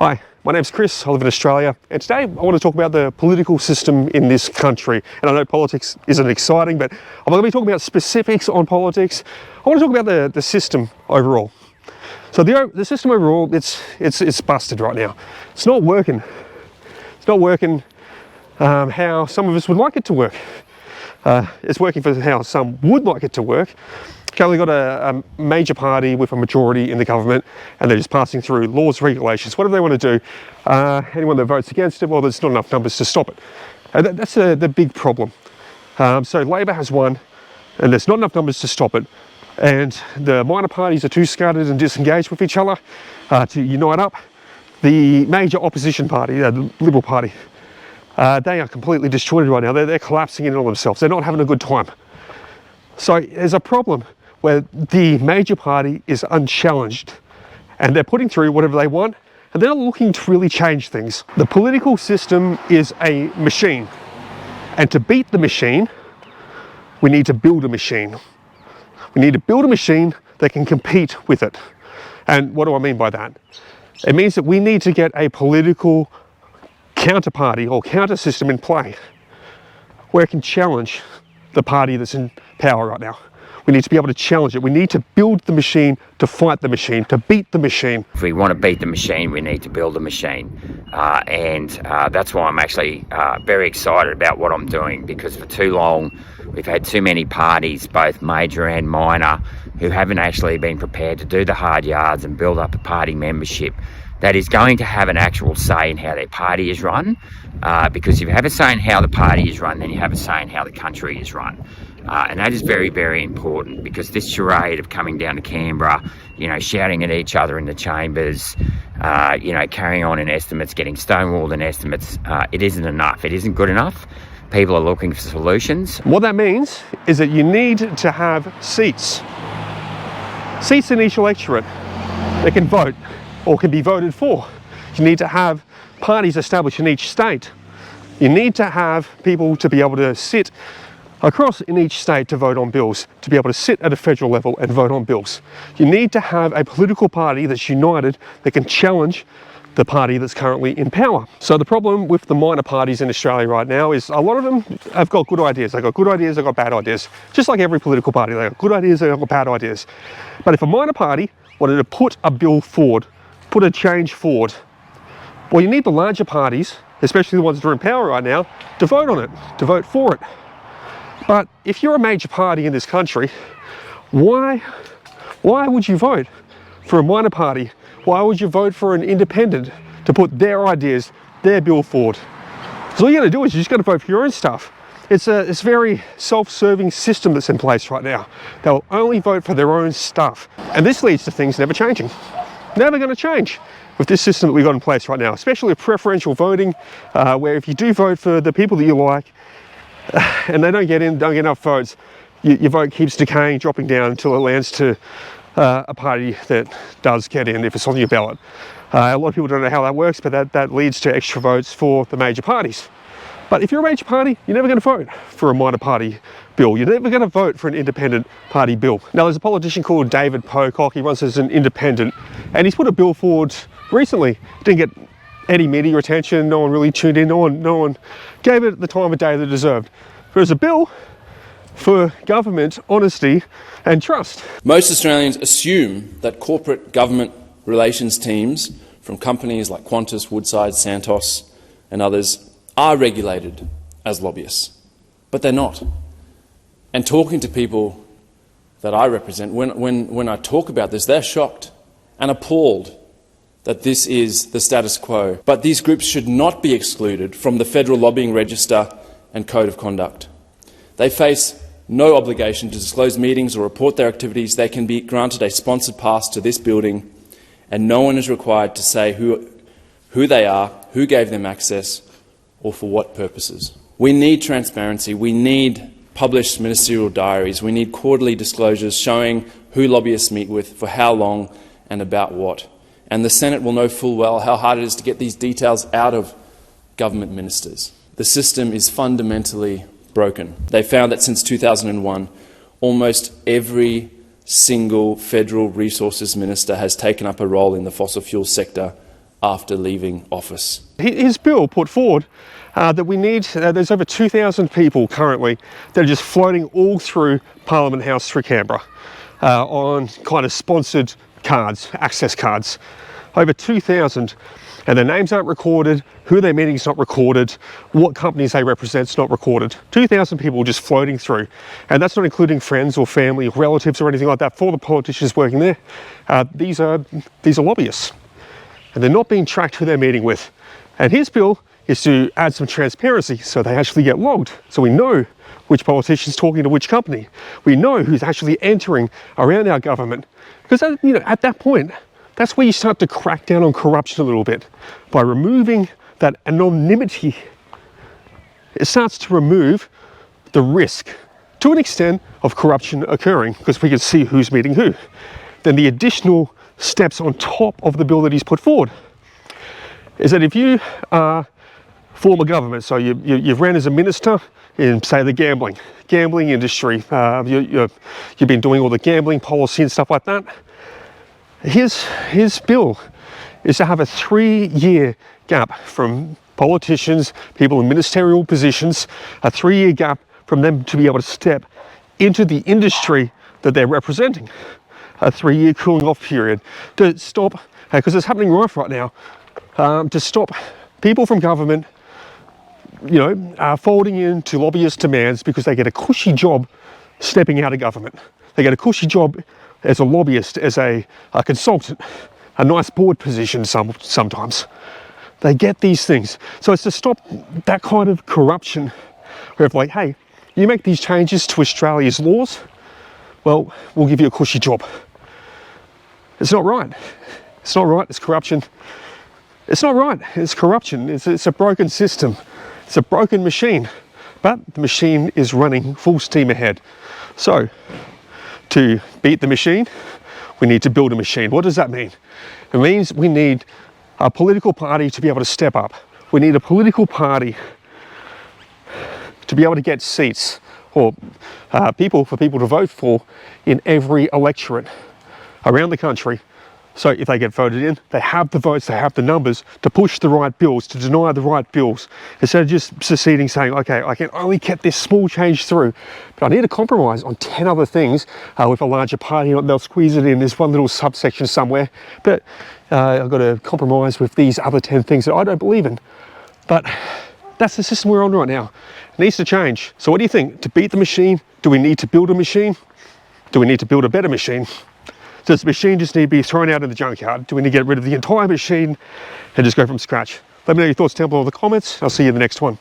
Hi, my name's Chris, I live in Australia, and today I want to talk about the political system in this country. And I know politics isn't exciting, but I'm not going to be talking about specifics on politics. I want to talk about the system overall. So the system overall, it's busted right now. It's not working. It's not working how some of us would like it to work. It's working for how some would like it to work. Currently got a major party with a majority in the government, and they're just passing through laws, regulations, whatever they want to do. Anyone that votes against it, well, there's not enough numbers to stop it. And that's the big problem. So Labor has won, and there's not enough numbers to stop it. And the minor parties are too scattered and disengaged with each other to unite up. The major opposition party, the Liberal Party, they are completely disjointed right now. They're collapsing in on themselves. They're not having a good time. So there's a problem where the major party is unchallenged and they're putting through whatever they want, and they're not looking to really change things. The political system is a machine, and to beat the machine, we need to build a machine. We need to build a machine that can compete with it. And what do I mean by that? It means that we need to get a political counterparty or counter system in play where it can challenge the party that's in power right now. We need to be able to challenge it. We need to build the machine to fight the machine, to beat the machine. If we want to beat the machine, we need to build a machine. And that's why I'm actually very excited about what I'm doing, because for too long we've had too many parties, both major and minor, who haven't actually been prepared to do the hard yards and build up a party membership that is going to have an actual say in how their party is run. Because if you have a say in how the party is run, then you have a say in how the country is run. And that is very, very important, because this charade of coming down to Canberra, shouting at each other in the chambers, carrying on in estimates, getting stonewalled in estimates, it isn't enough. It isn't good enough. People are looking for solutions. What that means is that you need to have seats. Seats in each electorate that can vote or can be voted for. You need to have parties established in each state. You need to have people to be able to sit across in each state to vote on bills, to be able to sit at a federal level and vote on bills. You need to have a political party that's united, that can challenge the party that's currently in power. So the problem with the minor parties in Australia right now is a lot of them have got good ideas. They've got good ideas, they've got bad ideas. Just like every political party, they've got good ideas, they've got bad ideas. But if a minor party wanted to put a bill forward, put a change forward, well, you need the larger parties, especially the ones that are in power right now, to vote on it, to vote for it. But if you're a major party in this country, why would you vote for a minor party? Why would you vote for an independent to put their ideas, their bill forward? Because all you got to do is you just got to vote for your own stuff. It's a very self-serving system that's in place right now. They'll only vote for their own stuff. And this leads to things never changing. Never going to change with this system that we've got in place right now, especially with preferential voting, where if you do vote for the people that you like, and they don't get enough votes, your vote keeps decaying, dropping down until it lands to a party that does get in if it's on your ballot. A lot of people don't know how that works, but that leads to extra votes for the major parties. But if you're a major party, you're never going to vote for a minor party bill. You're never going to vote for an independent party bill. Now, there's a politician called David Pocock. He runs as an independent, and he's put a bill forward recently. It didn't get any media attention, no one really tuned in, no one gave it the time of day that it deserved. But it was a bill for government honesty and trust. Most Australians assume that corporate government relations teams from companies like Qantas, Woodside, Santos and others are regulated as lobbyists, but they're not. And talking to people that I represent, when I talk about this, they're shocked and appalled that this is the status quo. But these groups should not be excluded from the Federal Lobbying Register and Code of Conduct. They face no obligation to disclose meetings or report their activities. They can be granted a sponsored pass to this building, and no one is required to say who they are, who gave them access, or for what purposes. We need transparency. We need published ministerial diaries. We need quarterly disclosures showing who lobbyists meet with, for how long, and about what. And the Senate will know full well how hard it is to get these details out of government ministers. The system is fundamentally broken. They found that since 2001, almost every single federal resources minister has taken up a role in the fossil fuel sector after leaving office. His bill put forward that we need, there's over 2,000 people currently that are just floating all through Parliament House through Canberra on kind of sponsored cards, access cards. Over 2,000, and their names aren't recorded, who their meeting's not recorded, what companies they represent's not recorded. 2,000 people just floating through, and that's not including friends or family or relatives or anything like that for the politicians working there. These are lobbyists, and they're not being tracked who they're meeting with. And his bill is to add some transparency so they actually get logged, so we know which politician's talking to which company. We know who's actually entering around our government, because at that point, that's where you start to crack down on corruption a little bit. By removing that anonymity, it starts to remove the risk, to an extent, of corruption occurring, because we can see who's meeting who. Then the additional steps on top of the bill that he's put forward is that if you are former government, so you've ran as a minister in, say, the gambling industry, you've been doing all the gambling policy and stuff like that, his bill is to have a 3-year gap from politicians, people in ministerial positions, a 3-year gap from them to be able to step into the industry that they're representing. A 3-year cooling off period to stop, because it's happening right now, to stop people from government, folding into lobbyist demands because they get a cushy job stepping out of government. They get a cushy job as a lobbyist, as a consultant, a nice board position sometimes. They get these things. So it's to stop that kind of corruption where it's like, hey, you make these changes to Australia's laws, well, we'll give you a cushy job. It's not right. It's not right. It's corruption. It's not right. It's corruption. It's a broken system. It's a broken machine. But the machine is running full steam ahead. So, to beat the machine, we need to build a machine. What does that mean? It means we need a political party to be able to step up. We need a political party to be able to get seats or for people to vote for in every electorate around the country. So if they get voted in, they have the votes, they have the numbers to push the right bills, to deny the right bills, instead of just seceding, saying, okay, I can only get this small change through, but I need to compromise on 10 other things with a larger party. They'll squeeze it in, there's one little subsection somewhere, but I've got to compromise with these other 10 things that I don't believe in. But that's the system we're on right now. It needs to change. So what do you think? To beat the machine, do we need to build a machine? Do we need to build a better machine? Does the machine just need to be thrown out in the junkyard? Do we need to get rid of the entire machine and just go from scratch? Let me know your thoughts down below in the comments. I'll see you in the next one.